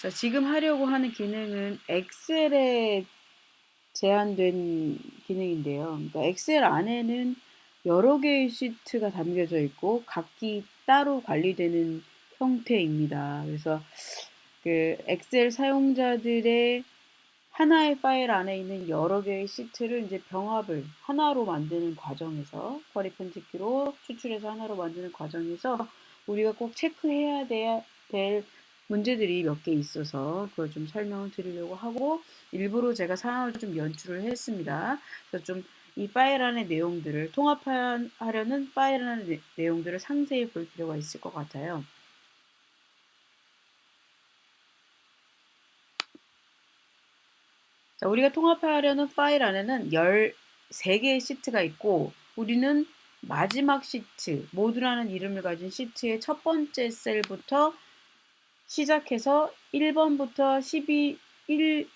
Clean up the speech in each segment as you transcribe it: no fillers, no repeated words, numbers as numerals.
자, 지금 하려고 하는 기능은 엑셀에 제한된 기능인데요. 그러니까 엑셀 안에는 여러 개의 시트가 담겨져 있고 각기 따로 관리되는 형태입니다. 그래서 그 엑셀 사용자들의 하나의 파일 안에 있는 여러 개의 시트를 이제 병합을 하나로 만드는 과정에서 쿼리 편집기로 추출해서 하나로 만드는 과정에서 우리가 꼭 체크해야 될 문제들이 몇 개 있어서 그걸 좀 설명을 드리려고 하고 일부러 제가 상황을 좀 연출을 했습니다. 그래서 좀 이 파일 안의 내용들을 통합하려는 파일 안의 내용들을 상세히 볼 필요가 있을 것 같아요. 자, 우리가 통합하려는 파일 안에는 13개의 시트가 있고 우리는 마지막 시트, 모두라는 이름을 가진 시트의 첫 번째 셀부터 시작해서 1번부터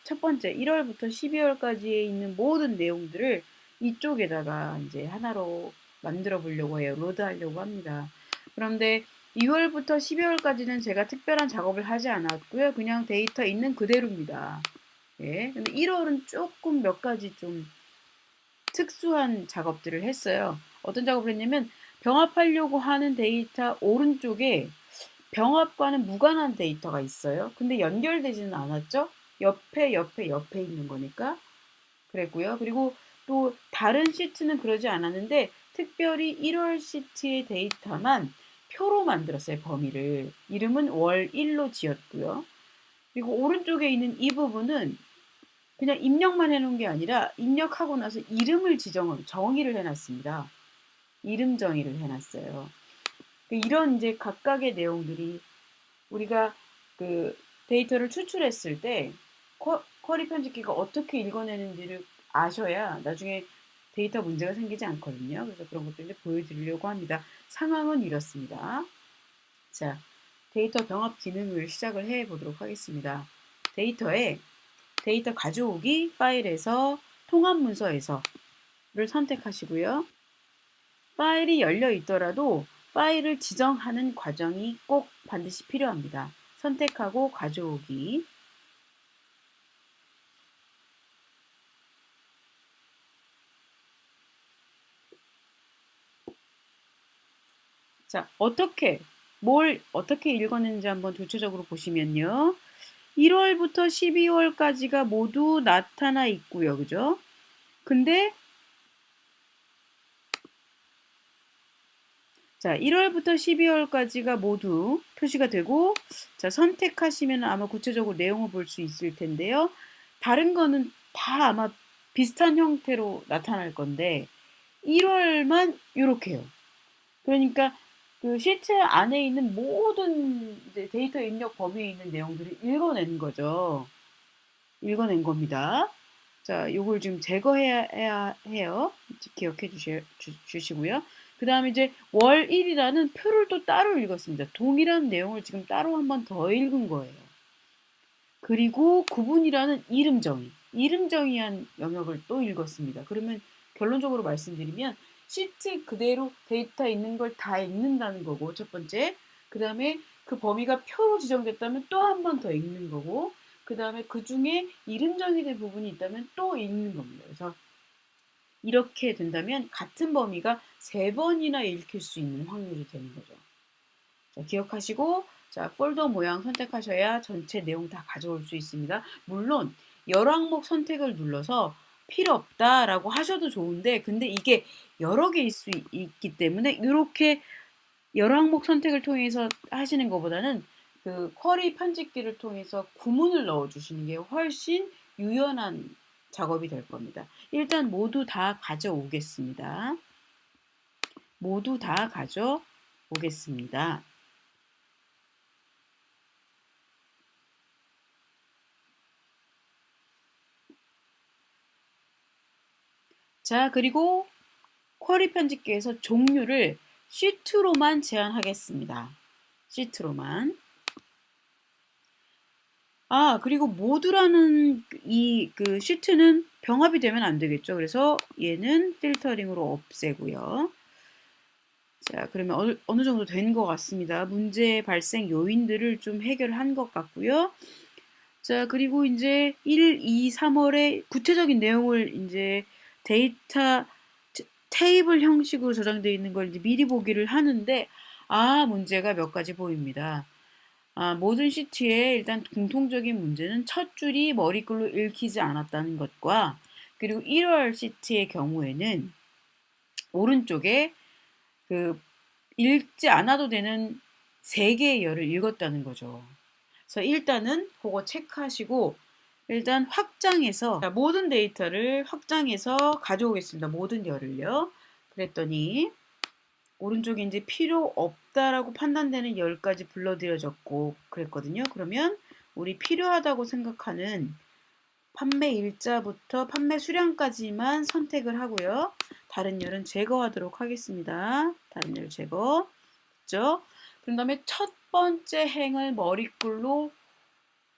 첫 번째 1월부터 12월까지에 있는 모든 내용들을 이쪽에다가 이제 하나로 만들어 보려고 해요. 로드하려고 합니다. 그런데 2월부터 12월까지는 제가 특별한 작업을 하지 않았고요. 그냥 데이터 있는 그대로입니다. 예. 근데 1월은 조금 몇 가지 좀 특수한 작업들을 했어요. 어떤 작업을 했냐면 병합하려고 하는 데이터 오른쪽에 병합과는 무관한 데이터가 있어요. 근데 연결되지는 않았죠? 옆에 있는 거니까. 그랬고요. 그리고 또 다른 시트는 그러지 않았는데 특별히 1월 시트의 데이터만 표로 만들었어요. 범위를. 이름은 월 1로 지었고요. 그리고 오른쪽에 있는 이 부분은 그냥 입력만 해놓은 게 아니라 입력하고 나서 이름을 정의를 해놨습니다. 이름 정의를 해놨어요. 이런 이제 각각의 내용들이 우리가 그 데이터를 추출했을 때 쿼리 편집기가 어떻게 읽어내는지를 아셔야 나중에 데이터 문제가 생기지 않거든요. 그래서 그런 것들을 보여드리려고 합니다. 상황은 이렇습니다. 자, 데이터 병합 기능을 시작을 해 보도록 하겠습니다. 데이터 가져오기 파일에서 통합 문서에서를 선택하시고요. 파일이 열려 있더라도 파일을 지정하는 과정이 꼭 반드시 필요합니다. 선택하고 가져오기. 자, 뭘 어떻게 읽어내는지 한번 구체적으로 보시면요. 1월부터 12월까지가 모두 나타나 있고요. 그죠? 근데 자, 1월부터 12월까지가 모두 표시가 되고 자, 선택하시면 아마 구체적으로 내용을 볼 수 있을 텐데요. 다른 거는 다 아마 비슷한 형태로 나타날 건데 1월만 이렇게요. 그러니까 그 시트 안에 있는 모든 데이터 입력 범위에 있는 내용들을 읽어낸 거죠. 읽어낸 겁니다. 자, 요걸 지금 제거해야 해요. 기억해 주시고요. 그 다음에 이제 월 1이라는 표를 또 따로 읽었습니다. 동일한 내용을 지금 따로 한 번 더 읽은 거예요. 그리고 구분이라는 이름 정의한 영역을 또 읽었습니다. 그러면 결론적으로 말씀드리면 시트 그대로 데이터 있는 걸 다 읽는다는 거고 첫 번째. 그 다음에 그 범위가 표로 지정됐다면 또 한 번 더 읽는 거고 그 다음에 그 중에 이름 정의된 부분이 있다면 또 읽는 겁니다. 그래서 이렇게 된다면 같은 범위가 3번이나 읽힐 수 있는 확률이 되는 거죠. 자, 기억하시고 자, 폴더 모양 선택하셔야 전체 내용 다 가져올 수 있습니다. 물론 여러 항목 선택을 눌러서 필요 없다라고 하셔도 좋은데 근데 이게 여러 개일 수 있기 때문에 이렇게 여러 항목 선택을 통해서 하시는 것보다는 그 쿼리 편집기를 통해서 구문을 넣어 주시는 게 훨씬 유연한 작업이 될 겁니다. 일단 모두 다 가져오겠습니다. 모두 다 가져오겠습니다. 자, 그리고 쿼리 편집기에서 종류를 시트로만 제한하겠습니다. 시트로만. 아, 그리고 모두라는 이 그 시트는 병합이 되면 안 되겠죠. 그래서 얘는 필터링으로 없애고요. 자, 그러면 어느 정도 된 것 같습니다. 문제 발생 요인들을 좀 해결한 것 같고요. 자, 그리고 이제 1, 2, 3월에 구체적인 내용을 이제 데이터 테이블 형식으로 저장되어 있는 걸 이제 미리 보기를 하는데, 문제가 몇 가지 보입니다. 모든 시트의 일단 공통적인 문제는 첫 줄이 머리글로 읽히지 않았다는 것과, 그리고 1월 시트의 경우에는 오른쪽에 그 읽지 않아도 되는 3개의 열을 읽었다는 거죠. 그래서 일단은 그거 체크하시고, 일단 확장해서 모든 데이터를 확장해서 가져오겠습니다. 모든 열을요. 그랬더니 오른쪽에 이제 필요 없다라고 판단되는 열까지 불러들여졌고 그랬거든요. 그러면 우리 필요하다고 생각하는 판매 일자부터 판매 수량까지만 선택을 하고요. 다른 열은 제거하도록 하겠습니다. 다른 열 제거. 그죠? 그런 다음에 첫 번째 행을 머리글로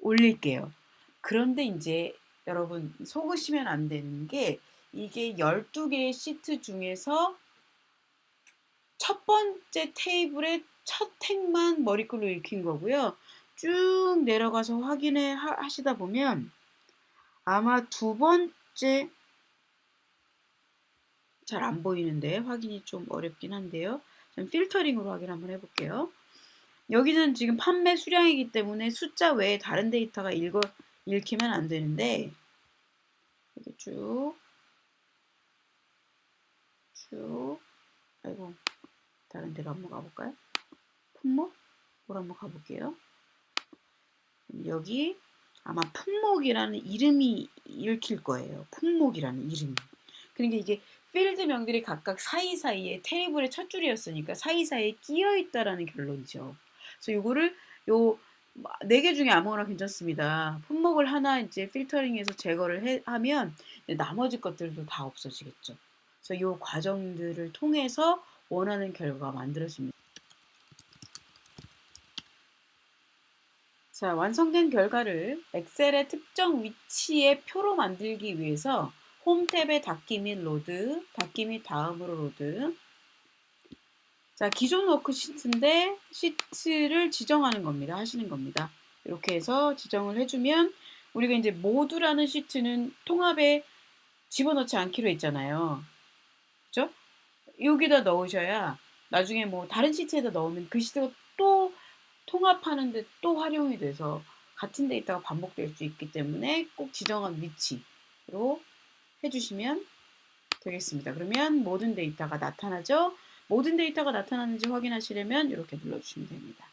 올릴게요. 그런데 이제 여러분 속으시면 안 되는 게, 이게 12개의 시트 중에서 첫 번째 테이블의 첫 행만 머리글로 읽힌 거고요. 쭉 내려가서 하시다 보면 아마 두 번째, 잘 안 보이는데 확인이 좀 어렵긴 한데요. 좀 필터링으로 확인 한번 해볼게요. 여기는 지금 판매 수량이기 때문에 숫자 외에 다른 데이터가 읽히면 안 되는데, 이렇게 쭉 아이고, 다른 데로 한번 가볼까요? 품목으로 한번 가볼게요. 여기 아마 품목이라는 이름이 읽힐 거예요. 품목이라는 이름이. 그러니까 이게 필드명들이 각각 사이사이에 테이블의 첫 줄이었으니까 사이사이에 끼어 있다라는 결론이죠. 그래서 요거를 요 4개 중에 아무거나 괜찮습니다. 품목을 하나 이제 필터링해서 제거를 하면 나머지 것들도 다 없어지겠죠. 그래서 요 과정들을 통해서 원하는 결과가 만들어집니다. 자, 완성된 결과를 엑셀의 특정 위치의 표로 만들기 위해서 홈 탭에 닫기 및 로드, 닫기 및 다음으로 로드. 자, 기존 워크시트인데 시트를 지정하는 겁니다. 하시는 겁니다. 이렇게 해서 지정을 해주면 우리가 이제 모두라는 시트는 통합에 집어넣지 않기로 했잖아요. 그죠? 여기다 넣으셔야 나중에 뭐 다른 시트에다 넣으면 그 시트가 또 통합하는데 또 활용이 돼서 같은 데이터가 반복될 수 있기 때문에 꼭 지정한 위치로 해주시면 되겠습니다. 그러면 모든 데이터가 나타나죠. 모든 데이터가 나타나는지 확인하시려면 이렇게 눌러주시면 됩니다.